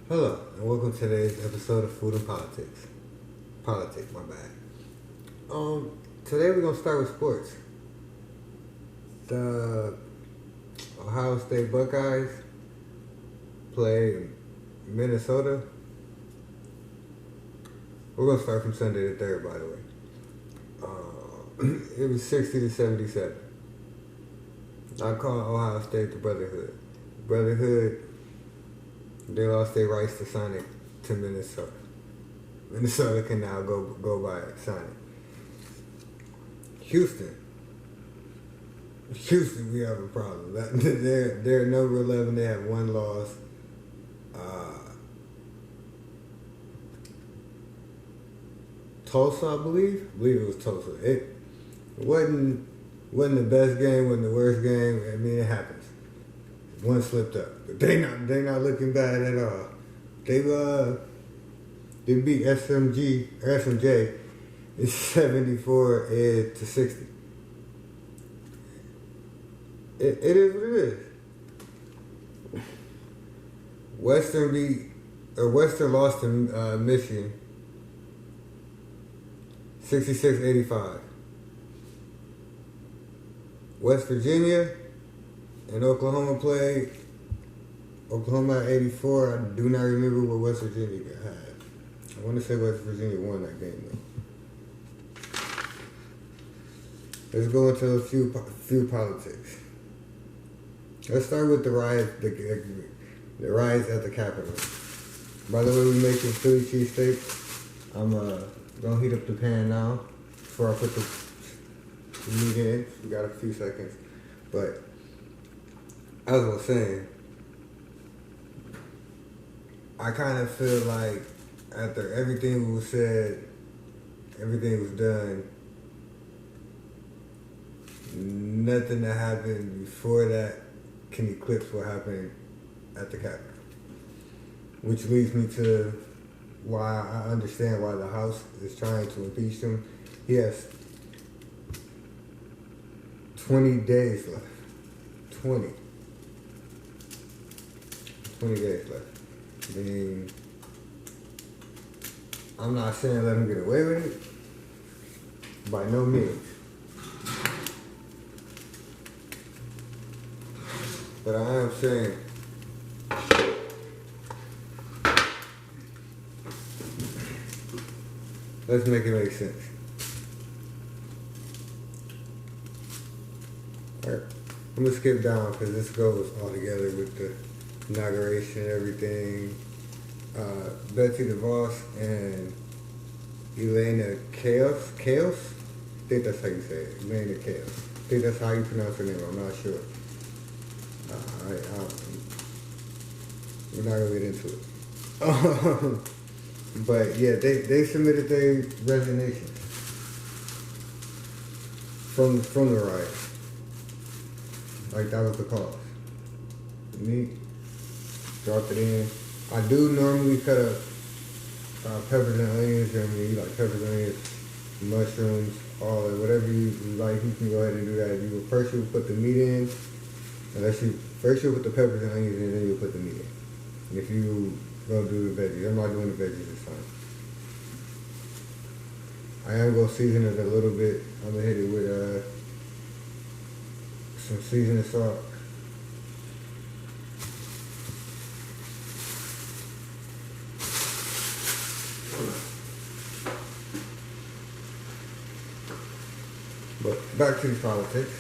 Hello, and welcome to today's episode of Food and Politics. Politics, my bad. Today we're gonna start with sports. The Ohio State Buckeyes play Minnesota. We're gonna start from Sunday the 3rd, by the way. It was 60-77. I call Ohio State the Brotherhood. Brotherhood. They lost their rights to sign it to Minnesota. Minnesota can now go by it, sign it. Houston, we have a problem. They're number 11. They have one loss. Tulsa, I believe it was Tulsa. It wasn't the best game, wasn't the worst game. I mean, it happens. One slipped up, but they not looking bad at all. They beat SMJ. It's 74-60. It is what it is. Western lost to Michigan 66-85. West Virginia and Oklahoma played. Oklahoma at 84. I do not remember what West Virginia had. I want to say West Virginia won that game though. Let's go into a few politics. Let's start with the riots at the Capitol. By the way, we're making Philly cheesesteak. I'm gonna heat up the pan now before I put the meat in. We got a few seconds, but as I was saying, I kind of feel like after everything was said, everything was done, nothing that happened before that can eclipse what happened at the Capitol. Which leads me to why I understand why the House is trying to impeach him. He has 20 days left. 20 days left. I mean, I'm not saying let him get away with it. By no means. But I am saying let's make it make sense. Alright, I'm gonna skip down because this goes all together with the inauguration and everything. Betsy DeVos and Elena Chaos? I think that's how you say it. Elena Chaos. I think that's how you pronounce her name. I'm not sure. We're not gonna get into it. But yeah, they submitted their resignation from the riot. Like that was the cause. Me, dropped it in. I do normally cut up peppers and onions. I mean, you like peppers, onions, mushrooms, all that, whatever you like. You can go ahead and do that. First you put the meat in. First you put the peppers and onions in, and then you put the meat in. And if you gonna do the veggies, I'm not doing the veggies this time. I am gonna season it a little bit. I'm gonna hit it with some seasoning salt. But back to the politics.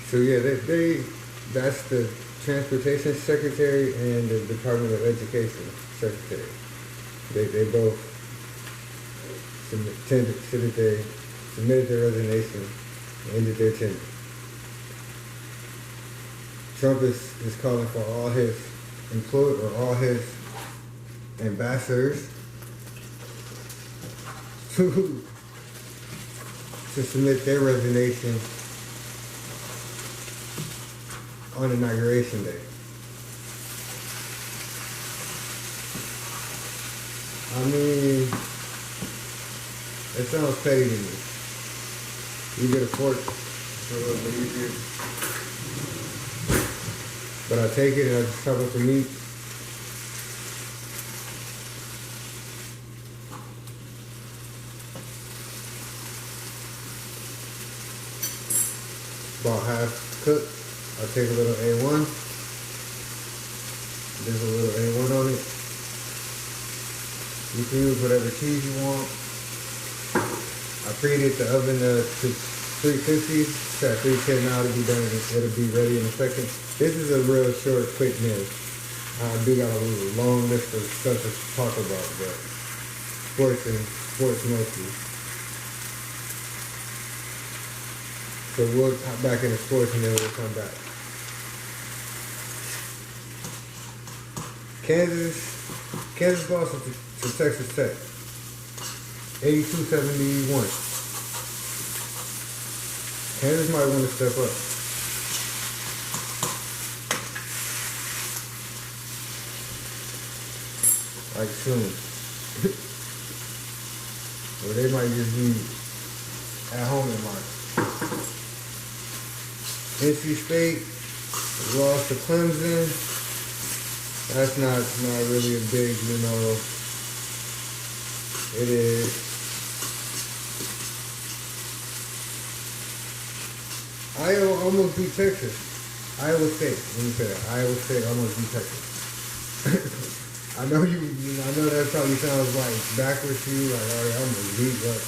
So yeah, that's the Transportation Secretary and the Department of Education Secretary. They both submitted their resignation and ended their tenure. Trump is calling for all his all his ambassadors to submit their resignation on Inauguration Day. I mean, it sounds petty to me. You get a a little bit easier. But I take it and I just chop up the meat. About half cooked. I take a little A1. There's a little A1 on it. You can use whatever cheese you want. I preheated the oven to 350. It's at 310 now to be done. It'll be ready in a second. This is a real short, quick meal. I do got a long list of stuff to talk about, but sports mostly. So we'll hop back into sports and then we'll come back. Kansas lost to Texas Tech, 82-71. Kansas might want to step up. Like soon. Or they might just be at home in March. NC State lost to Clemson. That's not really a big, it is. Iowa almost beat Texas. Iowa State, let me say that. Iowa State almost beat Texas. I know I know that probably sounds like backwards to you, like, oh, they almost beat us.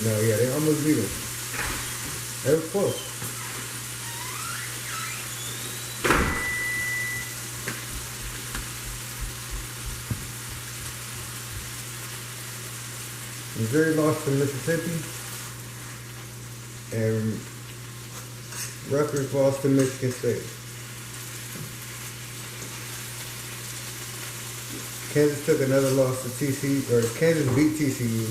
No, yeah, they almost beat us. They were close. Missouri lost to Mississippi, and Rutgers lost to Michigan State. Kansas took another loss to TCU, or Kansas beat TCU.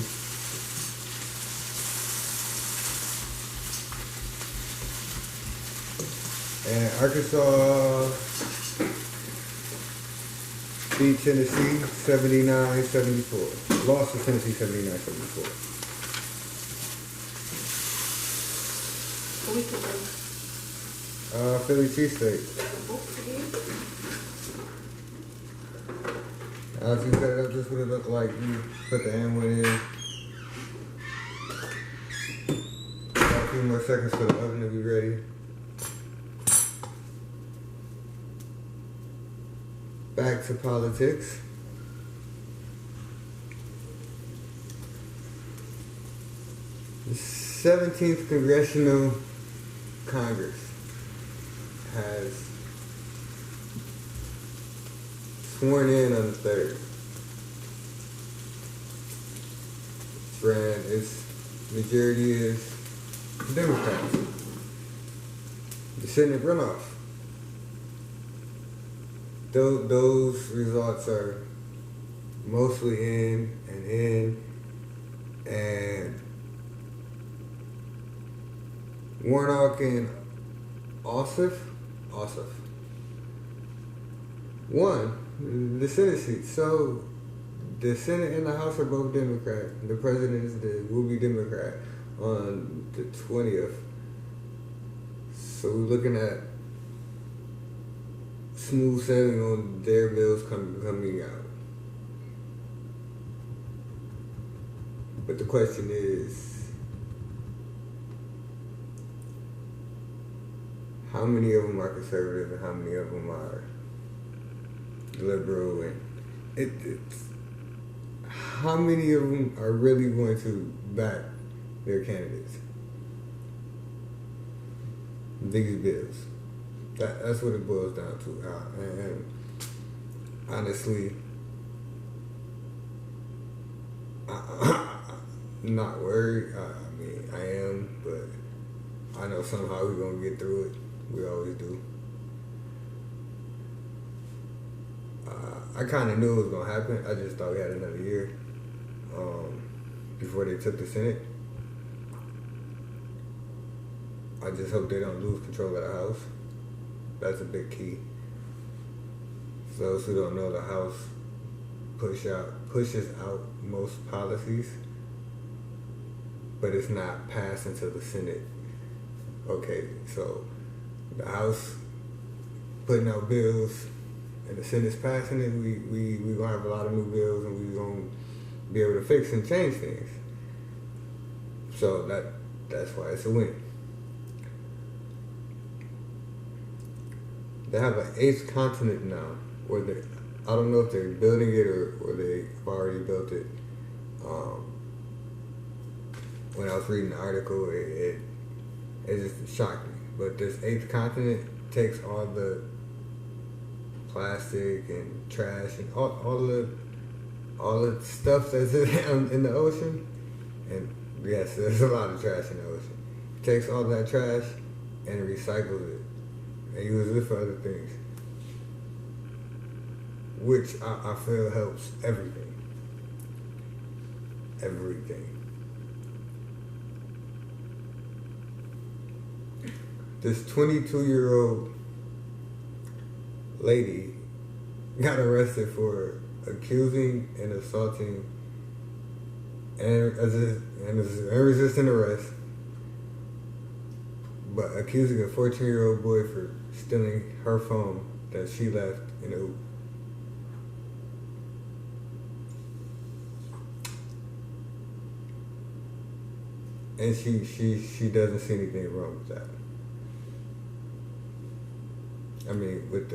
And Arkansas beat Tennessee 79-74. Lost to Tennessee 79-74. Philly cheesesteak. As you set it up, this would have looked like you put the M1 in. Got a few more seconds for the oven to be ready. Back to politics. The 17th Congressional Congress has sworn in on the 3rd. Its majority is Democrats. The Senate runoff. Those results are mostly in, and Warnock and Ossoff won the Senate seat. So the Senate and the House are both Democrat. The president will be Democrat on the 20th. So we're looking at smooth sailing on their bills coming out. But the question is, how many of them are conservative and how many of them are liberal, and it's how many of them are really going to back their candidates? These bills. That's what it boils down to. And honestly, I'm not worried. I mean, I am, but I know somehow we're going to get through it. We always do. I kind of knew it was going to happen. I just thought we had another year before they took the Senate. I just hope they don't lose control of the House. That's a big key. For those who don't know, the House pushes out most policies, but it's not passed until the Senate okay, so the House putting out bills and the Senate's passing it, we gonna have a lot of new bills and we gonna be able to fix and change things. So that's why it's a win. They have an eighth continent now, where I don't know if they're building it or they've already built it. When I was reading the article, it just shocked me. But this eighth continent takes all the plastic and trash and all the stuff that's in the ocean. And yes, there's a lot of trash in the ocean. It takes all that trash and recycles it and uses it for other things, which I feel helps everything. Everything. This 22-year-old lady got arrested for accusing and assaulting and resisting arrest, but accusing a 14-year-old boy for stealing her phone that she left in a Uber. And she doesn't see anything wrong with that. I mean, with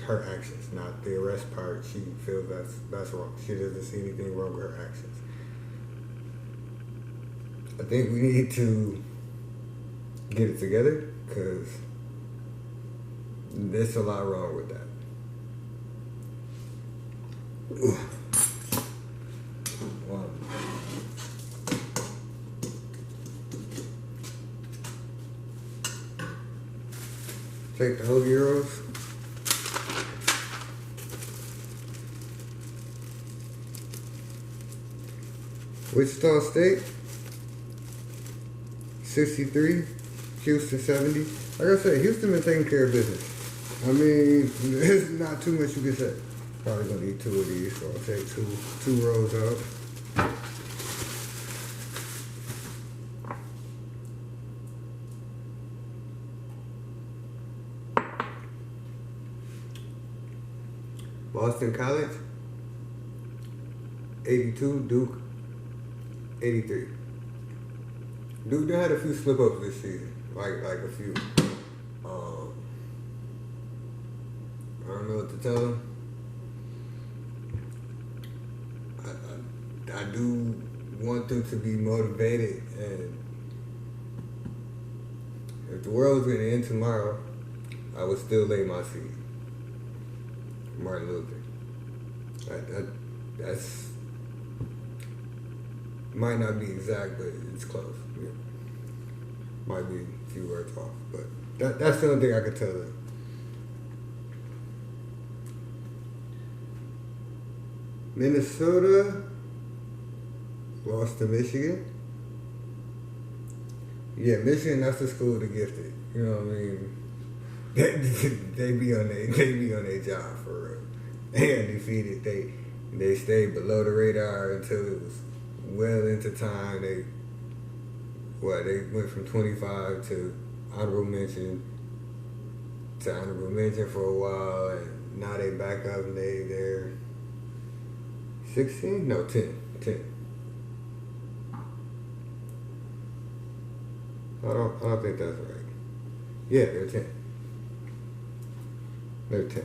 her actions, not the arrest part. She feels that's wrong. She doesn't see anything wrong with her actions. I think we need to get it together because there's a lot wrong with that. Wow. Take the whole euros. Wichita State, 63. Houston, 70. Like I said, Houston been taking care of business. I mean, there's not too much you can say. Probably gonna eat two of these, so I'll take two rows out. Boston College, 82. Duke, 83. Duke, they had a few slip-ups this season. Like a few. I don't know what to tell them. I do want them to be motivated, and if the world was going to end tomorrow, I would still lay my seed. Martin Luther. That's might not be exact, but it's close. Yeah. Might be a few words off, but that's the only thing I could tell them. Minnesota lost to Michigan. Yeah, Michigan, that's the school to gifted. You know what I mean? They be on their job for real. They undefeated. They stayed below the radar until it was well into time. They went from 25 to honorable mention for a while, and now they back up and they're 16? No, 10. I don't think that's right. Yeah, they're 10. They're 10.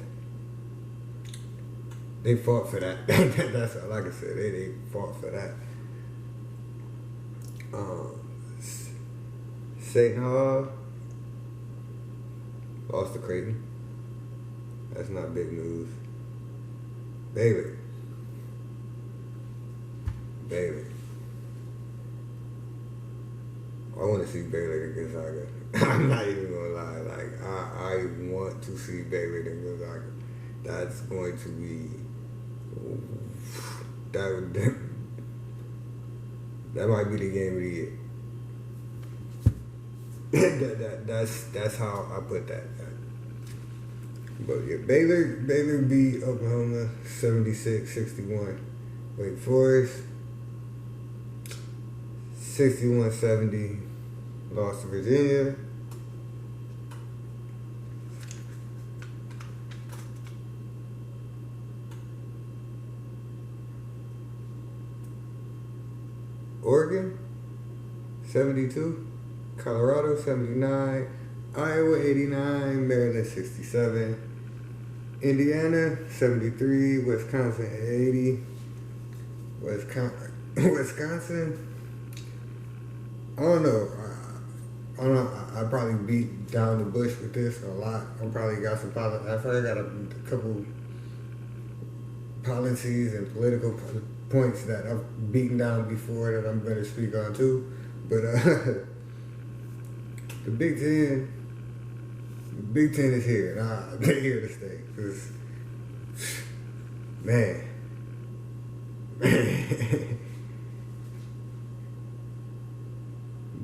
They fought for that. That's like I said. They fought for that. St. Hall lost to Creighton. That's not big news. Baylor. I want to see Baylor and Gonzaga. I'm not even gonna lie. Like I want to see Baylor and Gonzaga. That's going to be that might be the game of the year. That's how I put that. But yeah, Baylor beat Oklahoma 76-61. Wake Forest 61-70 lost to Virginia. Oregon, 72. Colorado, 79. Iowa, 89. Maryland, 67. Indiana, 73. Wisconsin, 80. Wisconsin, I don't know. I probably beat down the bush with this a lot. I probably got some policies. I probably got a couple policies and political points that I've beaten down before that I'm going to speak on too. But the Big Ten is here. They're here to stay. Cause man.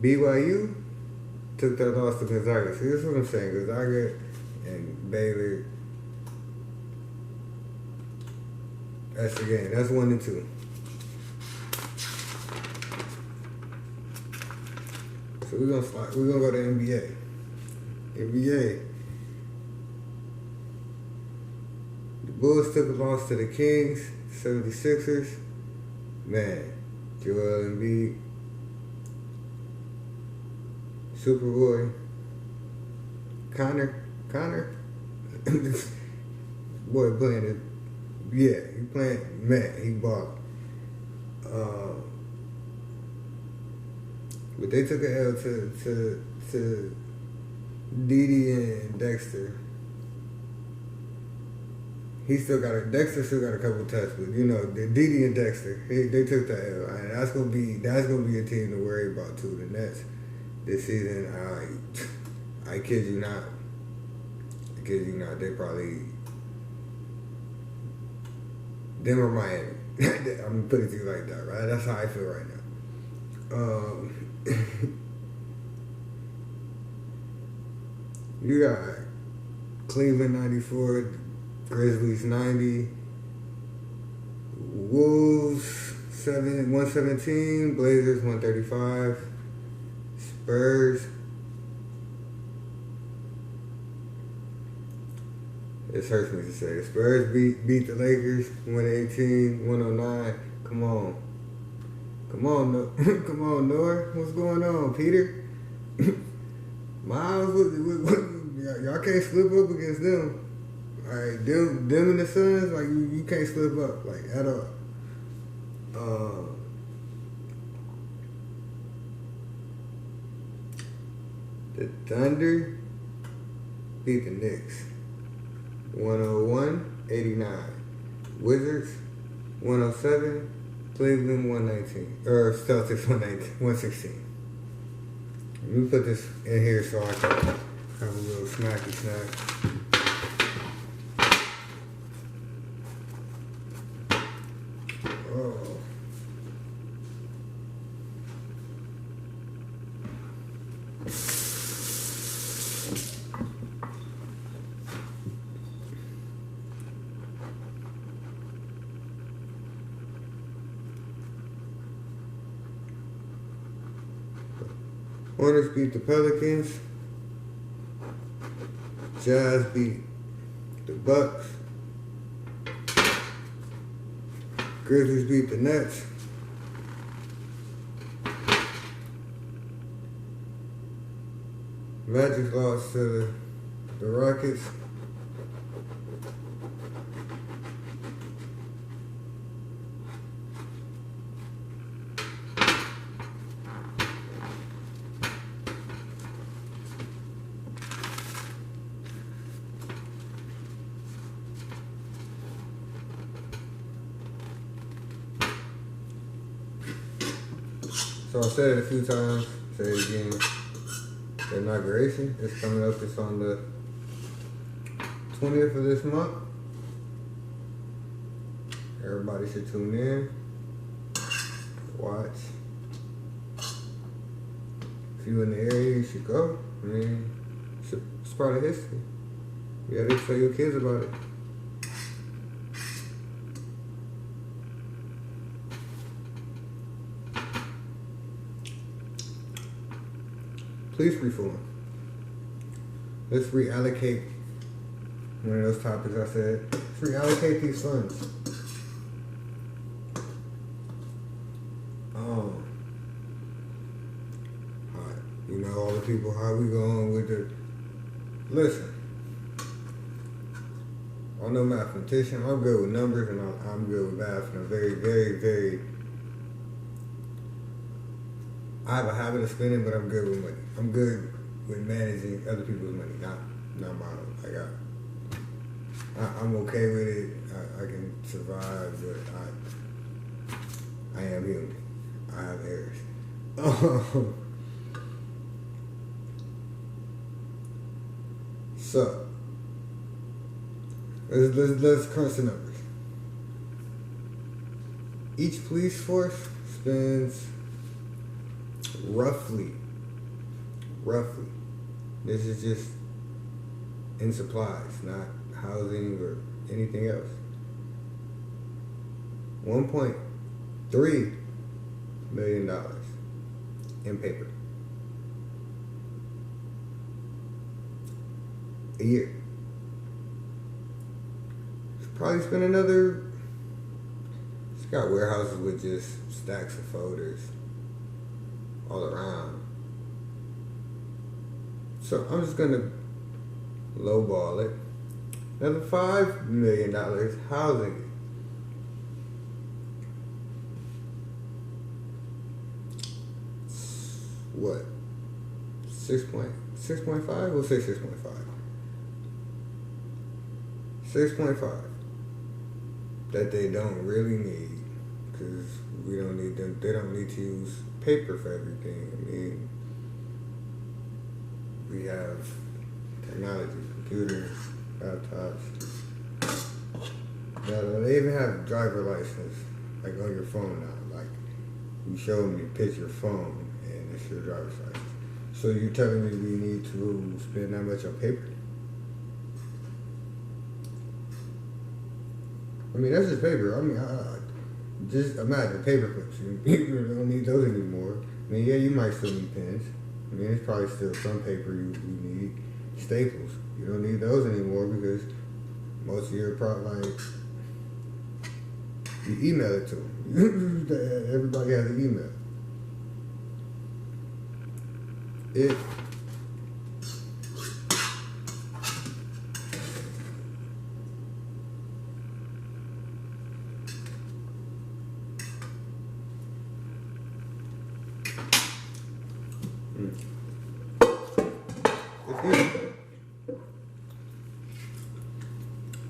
BYU took that loss to Gonzaga. See, this is what I'm saying. Gonzaga and Baylor. That's the game. That's 1-2. So we're gonna go to NBA. NBA. The Bulls took a loss to the Kings, 76ers. Man, Joel Embiid, Superboy, Connor, boy playing it. Yeah, he playing. Man, he balled. But they took an L to Didi and Dexter. Dexter still got a couple tests, but you know, Didi and Dexter, they took that L, and that's gonna be a team to worry about too. The Nets this season, I kid you not. They probably them or Miami. I'm gonna put it to you like that, right? That's how I feel right now. You got Cleveland 94, Grizzlies 90, Wolves 117, Blazers 135, Spurs. It hurts me to say it. Spurs beat the Lakers 118, 109. Come on, come on, Noah. What's going on, Peter? Miles, y'all can't slip up against them. All right, them and the Suns, like you can't slip up like at all. The Thunder beat the Knicks 101-89. Wizards 107. Cleveland 119. Or Celtics 116. Let me put this in here so I can have a little snacky snack. Oh. Hornets beat the Pelicans. Jazz beat the Bucks. Grizzlies beat the Nets. Magic lost to the Rockets. So I said it a few times, say it again. The inauguration is coming up. It's on the 20th of this month. Everybody should tune in, watch. If you're in the area, you should go. I mean, it's part of history. You gotta tell your kids about it. Police reform. Let's reallocate one of those topics I said. Let's reallocate these funds. You know, all the people, how we going with the... Listen, I'm no mathematician. I'm good with numbers and I'm good with math. And I'm very, very, very... I have a habit of spending, but I'm good with money. I'm good with managing other people's money, not my own. I'm okay with it. I can survive, but I am human. I have errors. So let's crunch the numbers. Each police force spends roughly, this is just in supplies, not housing or anything else, $1.3 million in paper a year. Probably spend another. It's got warehouses with just stacks of folders all around. So I'm just gonna lowball it. Another $5 million housing it. What? 6.5? We'll say 6.5. 6.5 that they don't really need, because we don't need them. They don't need to use paper for everything. I mean, we have technology, computers, laptops. They even have driver license, like on your phone now. Like, you show them, you pitch your phone, and it's your driver's license. So you're telling me we need to spend that much on paper? I mean, that's just paper. I mean, just imagine paper clips. You don't need those anymore. I mean, yeah, you might still need pens. I mean, it's probably still some paper you need. Staples. You don't need those anymore because most of your like, you email it to them. Everybody has an email.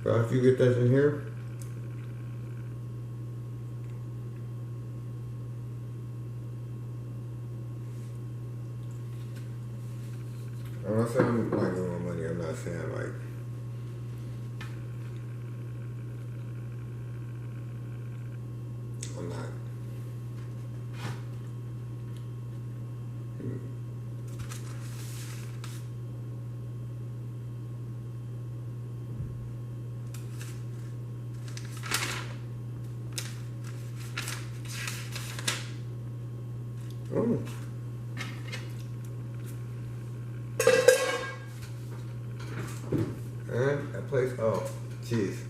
But after you get that in here, I'm not saying I'm like doing my money. I'm not saying like I'm not. Oh. And that place, oh, cheese.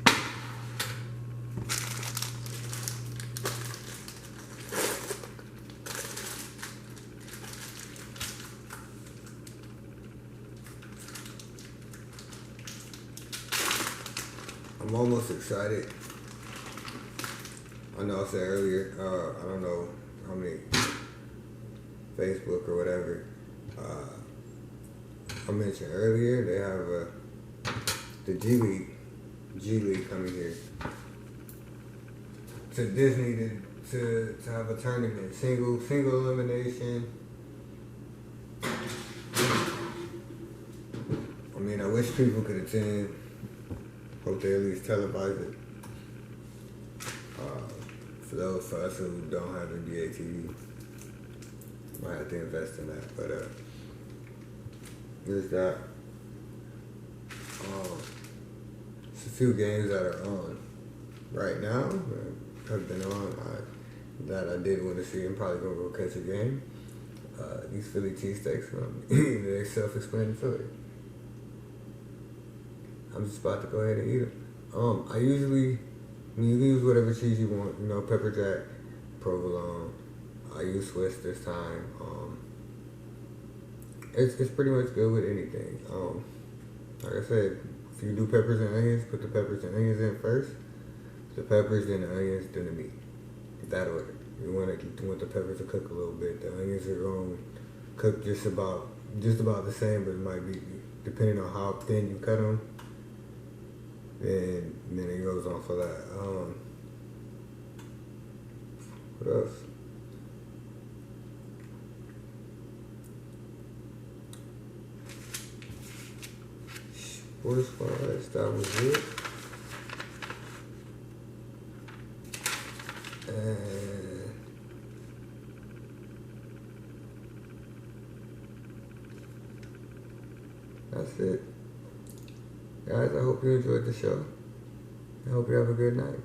I'm almost excited. I know I said earlier, I don't know how many Facebook or whatever. I mentioned earlier they have the G League coming here to Disney to have a tournament, single elimination. I mean, I wish people could attend. Hope they at least televise it. For those of us who don't have NBA TV, might have to invest in that. But there's that. It's a few games that are on right now. Have been on that I did want to see. I'm probably gonna go catch a game. These Philly cheesesteaks, they're self-explanatory. I'm just about to go ahead and eat them. I usually, you can use whatever cheese you want. You know, pepper jack, provolone. I use Swiss this time. It's pretty much good with anything. Like I said, if you do peppers and onions, put the peppers and onions in first. The peppers, then the onions, then the meat. That order. You want the peppers to cook a little bit. The onions are going to cook just about the same, but it might be depending on how thin you cut them. Then it goes on for that. What else? Sports-wise, that was it. And that's it. Guys, I hope you enjoyed the show. I hope you have a good night.